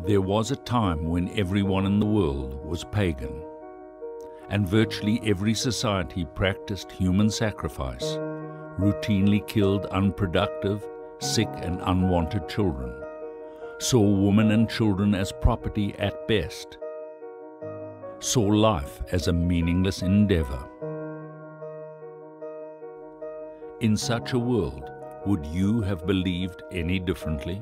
There was a time when everyone in the world was pagan, and virtually every society practiced human sacrifice, routinely killed unproductive, sick and unwanted children, saw women and children as property at best, saw life as a meaningless endeavor. In such a world, would you have believed any differently?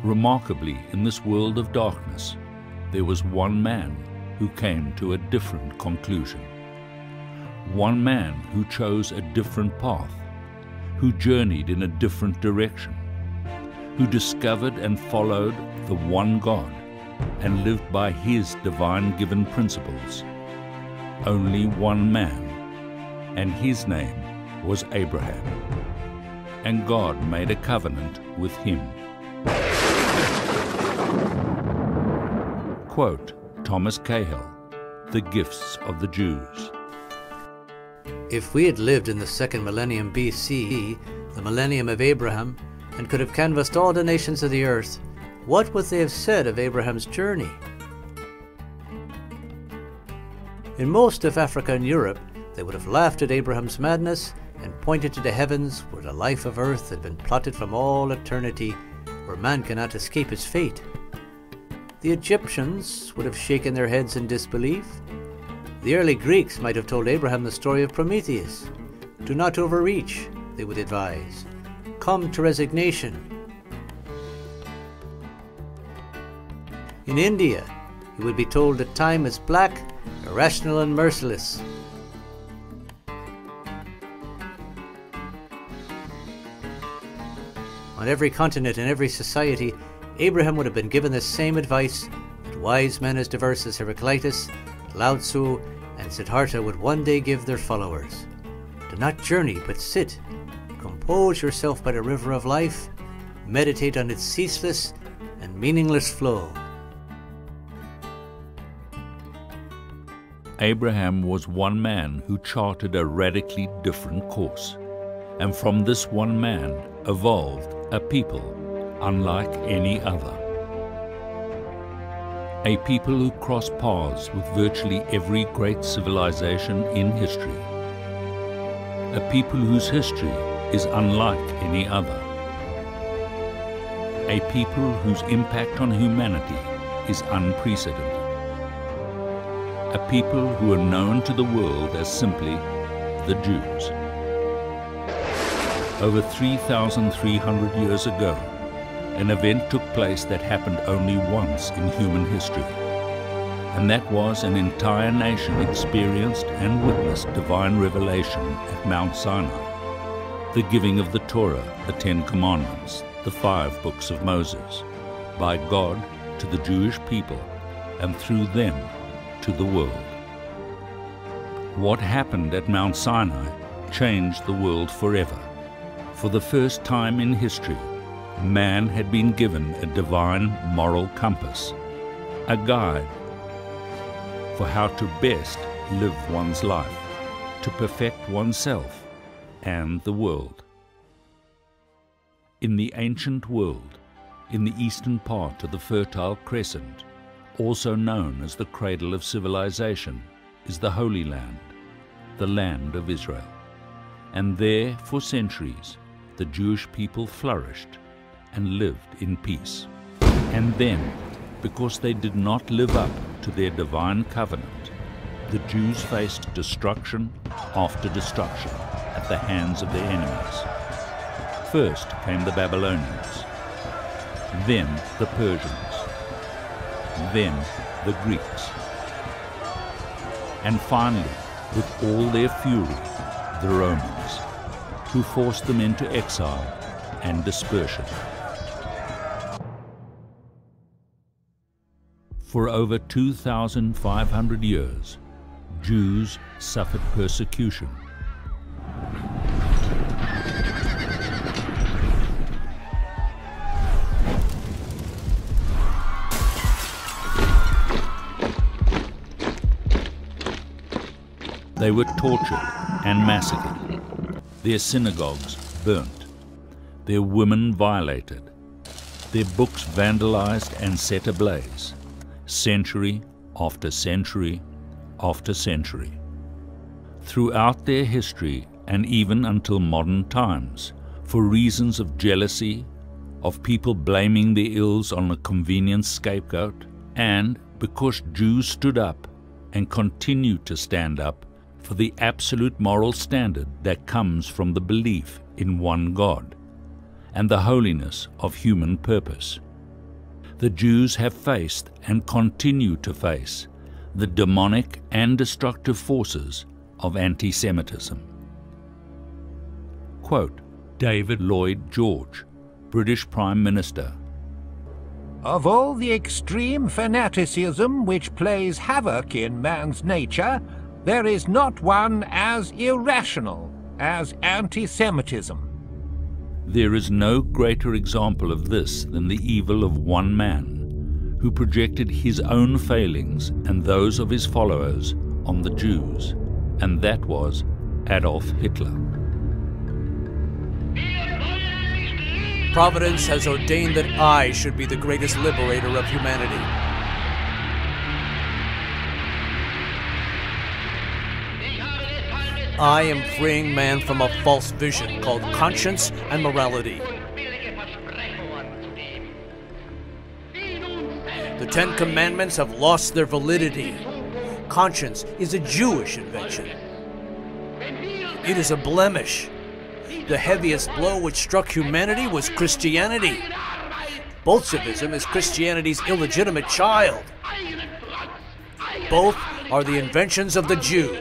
Remarkably, in this world of darkness, there was one man who came to a different conclusion. One man who chose a different path, who journeyed in a different direction, who discovered and followed the one God and lived by His divine-given principles. Only one man, and his name was Abraham. And God made a covenant with him. Quote, Thomas Cahill, The Gifts of the Jews. If we had lived in the second millennium BCE, the millennium of Abraham, and could have canvassed all the nations of the earth, what would they have said of Abraham's journey? In most of Africa and Europe, they would have laughed at Abraham's madness and pointed to the heavens where the life of earth had been plotted from all eternity, where man cannot escape his fate. The Egyptians would have shaken their heads in disbelief. The early Greeks might have told Abraham the story of Prometheus. Do not overreach, they would advise. Come to resignation. In India, he would be told that time is black, irrational and merciless. On every continent and every society, Abraham would have been given the same advice that wise men as diverse as Heraclitus, Lao Tzu, and Siddhartha would one day give their followers. Do not journey, but sit. Compose yourself by the river of life. Meditate on its ceaseless and meaningless flow. Abraham was one man who charted a radically different course, and from this one man evolved a people unlike any other. A people who crossed paths with virtually every great civilization in history. A people whose history is unlike any other. A people whose impact on humanity is unprecedented. A people who are known to the world as simply the Jews. Over 3,300 years ago, an event took place that happened only once in human history, and that was an entire nation experienced and witnessed divine revelation at Mount Sinai, the giving of the Torah, the Ten Commandments, the 5 books of Moses, by God to the Jewish people and through them to the world. What happened at Mount Sinai changed the world forever. For the first time in history, man had been given a divine moral compass, a guide for how to best live one's life, to perfect oneself and the world. In the ancient world, in the eastern part of the Fertile Crescent, also known as the cradle of civilization, is the Holy Land, the land of Israel. And there, for centuries, the Jewish people flourished and lived in peace. And then, because they did not live up to their divine covenant, the Jews faced destruction after destruction at the hands of their enemies. First came the Babylonians, then the Persians, then the Greeks, and finally, with all their fury, the Romans, who forced them into exile and dispersion. For over 2,500 years, Jews suffered persecution. They were tortured and massacred. Their synagogues burnt, their women violated, their books vandalized and set ablaze, century after century after century. Throughout their history, and even until modern times, for reasons of jealousy, of people blaming their ills on a convenient scapegoat, and because Jews stood up and continue to stand up for the absolute moral standard that comes from the belief in one God and the holiness of human purpose. The Jews have faced and continue to face the demonic and destructive forces of anti-Semitism. Quote, David Lloyd George, British Prime Minister. Of all the extreme fanaticism which plays havoc in man's nature, there is not one as irrational as anti-Semitism. There is no greater example of this than the evil of one man, who projected his own failings and those of his followers on the Jews, and that was Adolf Hitler. Providence has ordained that I should be the greatest liberator of humanity. I am freeing man from a false vision called conscience and morality. The Ten Commandments have lost their validity. Conscience is a Jewish invention. It is a blemish. The heaviest blow which struck humanity was Christianity. Bolshevism is Christianity's illegitimate child. Both are the inventions of the Jew.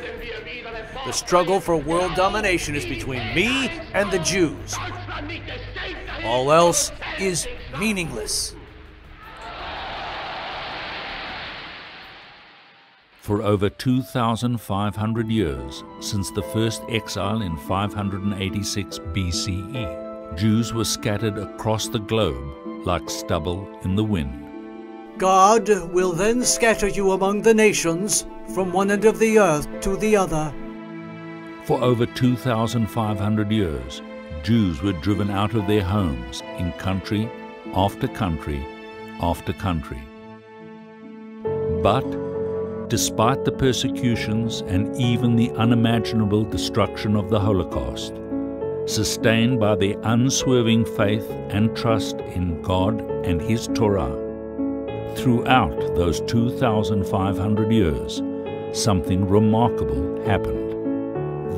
The struggle for world domination is between me and the Jews. All else is meaningless. For over 2,500 years, since the first exile in 586 BCE, Jews were scattered across the globe like stubble in the wind. God will then scatter you among the nations from one end of the earth to the other. For over 2,500 years, Jews were driven out of their homes in country after country after country. But despite the persecutions and even the unimaginable destruction of the Holocaust, sustained by their unswerving faith and trust in God and His Torah, throughout those 2,500 years, something remarkable happened.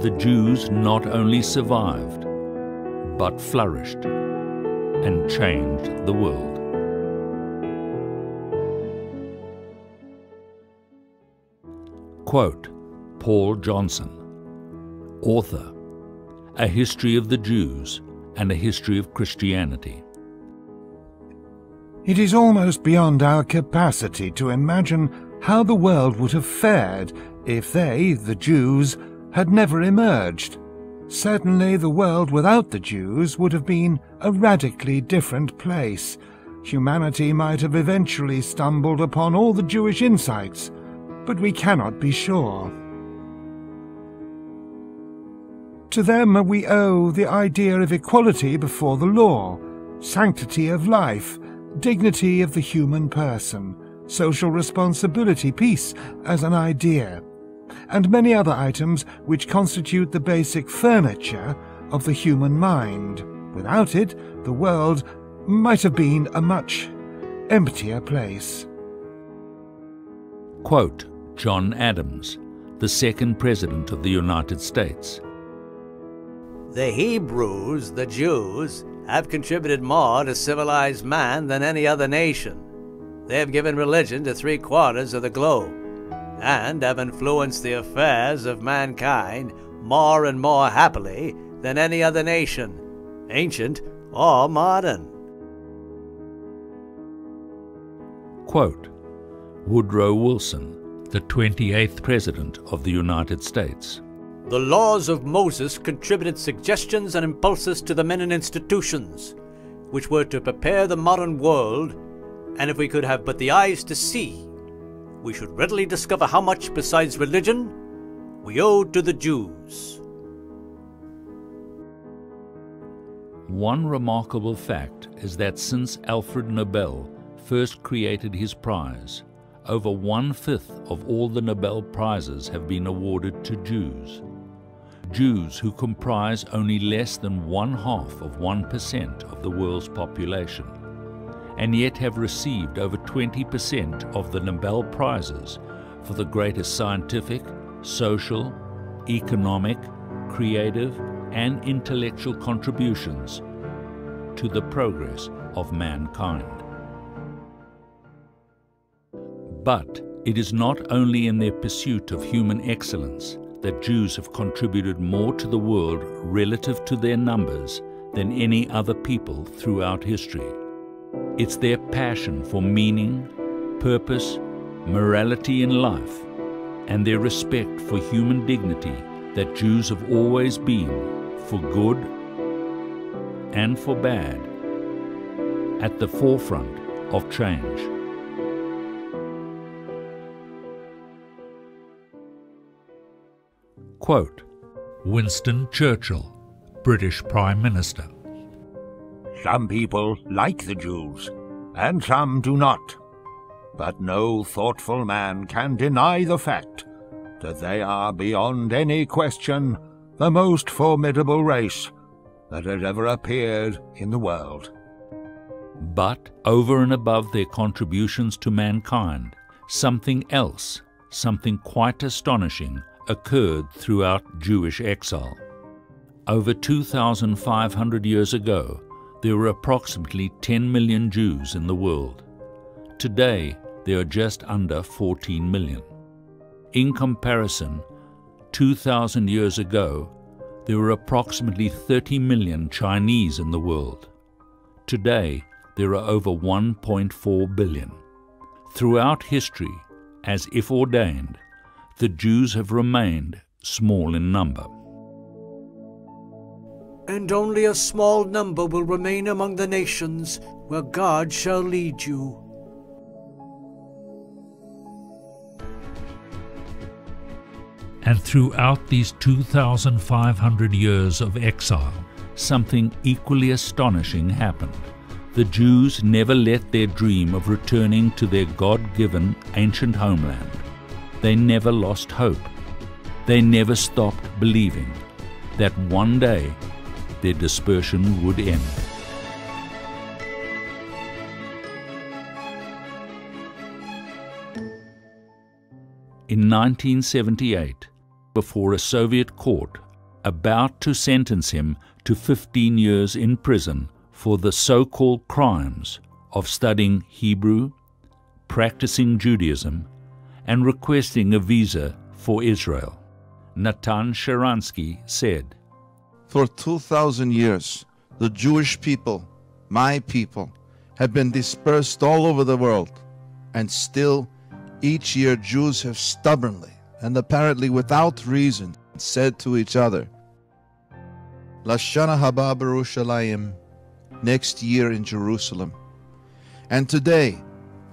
The Jews not only survived, but flourished and changed the world. Quote, Paul Johnson, author, A History of the Jews and a History of Christianity. It is almost beyond our capacity to imagine how the world would have fared if they, the Jews, had never emerged. Certainly the world without the Jews would have been a radically different place. Humanity might have eventually stumbled upon all the Jewish insights, but we cannot be sure. To them we owe the idea of equality before the law, sanctity of life, dignity of the human person, social responsibility, peace as an idea, and many other items which constitute the basic furniture of the human mind. Without it, the world might have been a much emptier place. Quote, John Adams, the second President of the United States. The Hebrews, the Jews, have contributed more to civilized man than any other nation. They have given religion to 3/4 of the globe, and have influenced the affairs of mankind more and more happily than any other nation, ancient or modern. Quote, Woodrow Wilson, the 28th President of the United States. The laws of Moses contributed suggestions and impulses to the men and institutions, which were to prepare the modern world, and if we could have but the eyes to see, we should readily discover how much besides religion we owe to the Jews. One remarkable fact is that since Alfred Nobel first created his prize, over 1/5 of all the Nobel Prizes have been awarded to Jews. Jews who comprise only less than 1/2 of 1% of the world's population, and yet have received over 20% of the Nobel Prizes for the greatest scientific, social, economic, creative, and intellectual contributions to the progress of mankind. But it is not only in their pursuit of human excellence that Jews have contributed more to the world relative to their numbers than any other people throughout history. It's their passion for meaning, purpose, morality in life, and their respect for human dignity that Jews have always been, for good and for bad, at the forefront of change. Quote, Winston Churchill, British Prime Minister. Some people like the Jews, and some do not. But no thoughtful man can deny the fact that they are beyond any question the most formidable race that has ever appeared in the world. But over and above their contributions to mankind, something else, something quite astonishing, occurred throughout Jewish exile. Over 2,500 years ago, there were approximately 10 million Jews in the world. Today, there are just under 14 million. In comparison, 2,000 years ago, there were approximately 30 million Chinese in the world. Today, there are over 1.4 billion. Throughout history, as if ordained, the Jews have remained small in number. And only a small number will remain among the nations where God shall lead you. And throughout these 2,500 years of exile, something equally astonishing happened. The Jews never let their dream of returning to their God-given ancient homeland. They never lost hope. They never stopped believing that one day their dispersion would end. In 1978, before a Soviet court about to sentence him to 15 years in prison for the so-called crimes of studying Hebrew, practicing Judaism, and requesting a visa for Israel, Natan Sharansky said, For 2,000 years, the Jewish people, my people, have been dispersed all over the world, and still each year Jews have stubbornly and apparently without reason said to each other, Lashana haba b'Yerushalayim, next year in Jerusalem. And today,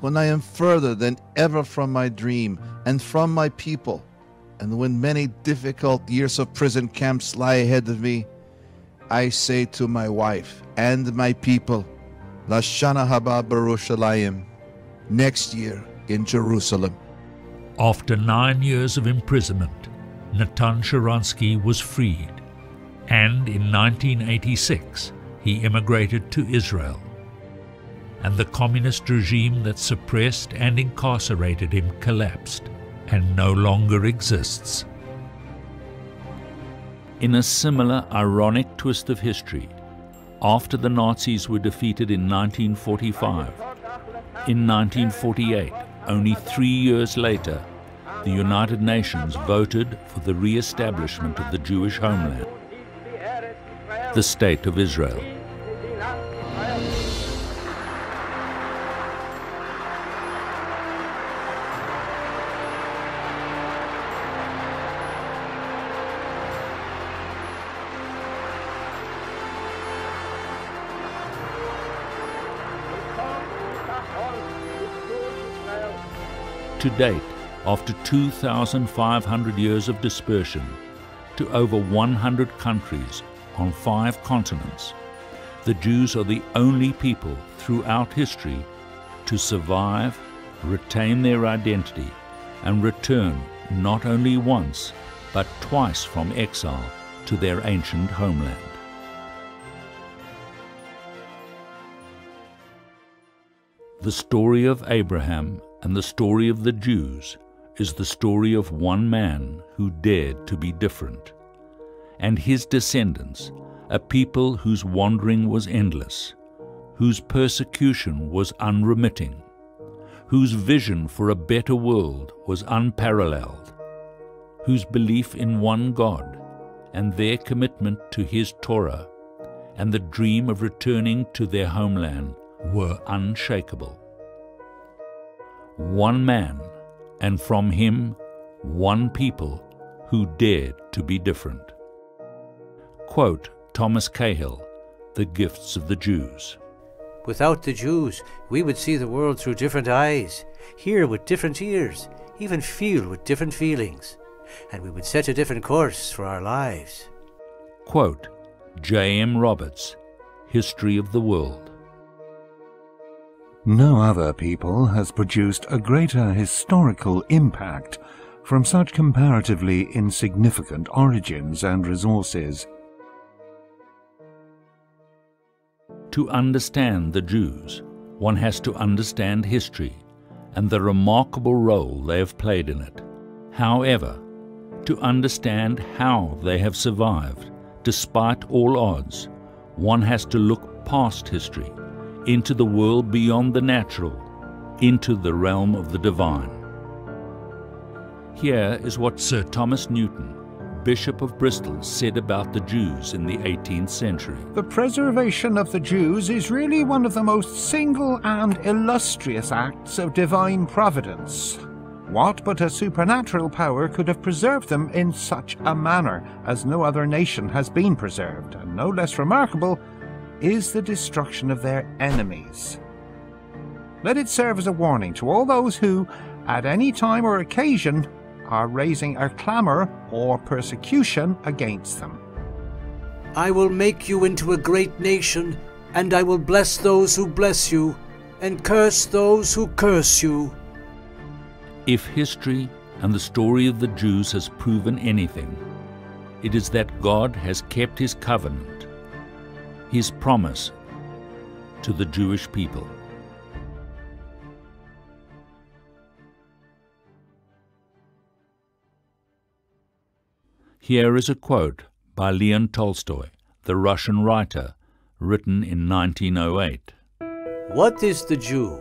when I am further than ever from my dream and from my people, and when many difficult years of prison camps lie ahead of me, I say to my wife and my people, Lashana haba b'Yerushalayim, next year in Jerusalem. After 9 years of imprisonment, Natan Sharansky was freed, and in 1986 he immigrated to Israel. And the communist regime that suppressed and incarcerated him collapsed and no longer exists. In a similar ironic twist of history, after the Nazis were defeated in 1945, in 1948, only 3 years later, the United Nations voted for the re-establishment of the Jewish homeland, the State of Israel. To date, after 2,500 years of dispersion to over 100 countries on 5 continents, the Jews are the only people throughout history to survive, retain their identity, and return not only once, but twice from exile to their ancient homeland. The story of Abraham and the story of the Jews is the story of one man who dared to be different, and his descendants, a people whose wandering was endless, whose persecution was unremitting, whose vision for a better world was unparalleled, whose belief in one God and their commitment to His Torah and the dream of returning to their homeland were unshakable. One man, and from him, one people who dared to be different. Quote Thomas Cahill, The Gifts of the Jews. Without the Jews, we would see the world through different eyes, hear with different ears, even feel with different feelings, and we would set a different course for our lives. Quote J.M. Roberts, History of the World. No other people has produced a greater historical impact from such comparatively insignificant origins and resources. To understand the Jews, one has to understand history and the remarkable role they have played in it. However, to understand how they have survived, despite all odds, one has to look past history, into the world beyond the natural, into the realm of the divine. Here is what Sir Thomas Newton, Bishop of Bristol, said about the Jews in the 18th century. The preservation of the Jews is really one of the most single and illustrious acts of divine providence. What but a supernatural power could have preserved them in such a manner as no other nation has been preserved, and no less remarkable is the destruction of their enemies. Let it serve as a warning to all those who, at any time or occasion, are raising a clamour or persecution against them. I will make you into a great nation, and I will bless those who bless you, and curse those who curse you. If history and the story of the Jews has proven anything, it is that God has kept His covenant, His promise to the Jewish people. Here is a quote by Leon Tolstoy, the Russian writer, written in 1908. What is the Jew?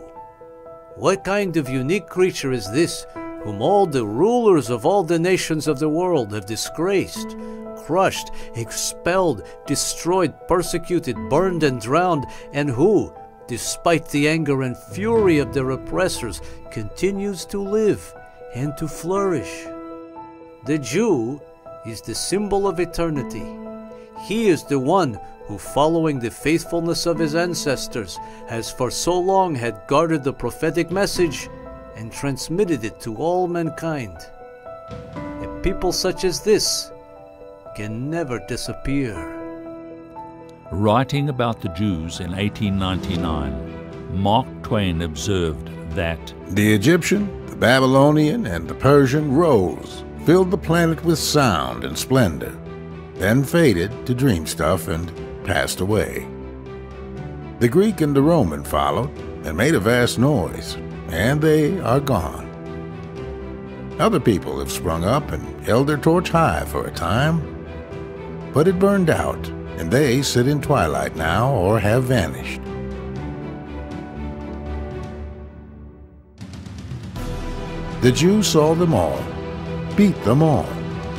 What kind of unique creature is this, whom all the rulers of all the nations of the world have disgraced, crushed, expelled, destroyed, persecuted, burned, and drowned, and who, despite the anger and fury of their oppressors, continues to live and to flourish? The Jew is the symbol of eternity. He is the one who, following the faithfulness of his ancestors, has for so long had guarded the prophetic message and transmitted it to all mankind. A people such as this can never disappear. Writing about the Jews in 1899, Mark Twain observed that the Egyptian, the Babylonian, and the Persian rose, filled the planet with sound and splendor, then faded to dream stuff and passed away. The Greek and the Roman followed and made a vast noise, and they are gone. Other people have sprung up and held their torch high for a time, but it burned out, and they sit in twilight now or have vanished. The Jew saw them all, beat them all,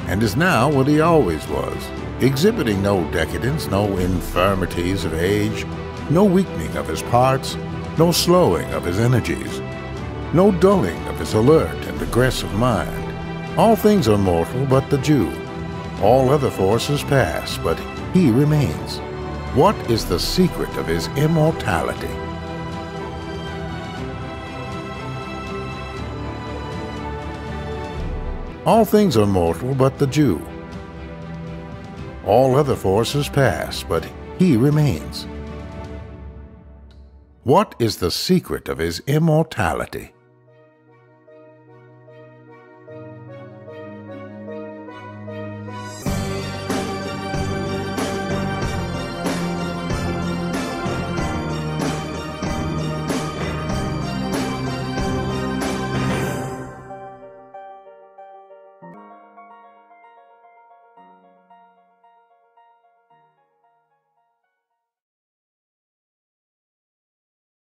and is now what he always was, exhibiting no decadence, no infirmities of age, no weakening of his parts, no slowing of his energies, no dulling of his alert and aggressive mind. All things are mortal but the Jew. All other forces pass, but he remains. What is the secret of his immortality? All things are mortal but the Jew. All other forces pass, but he remains. What is the secret of his immortality?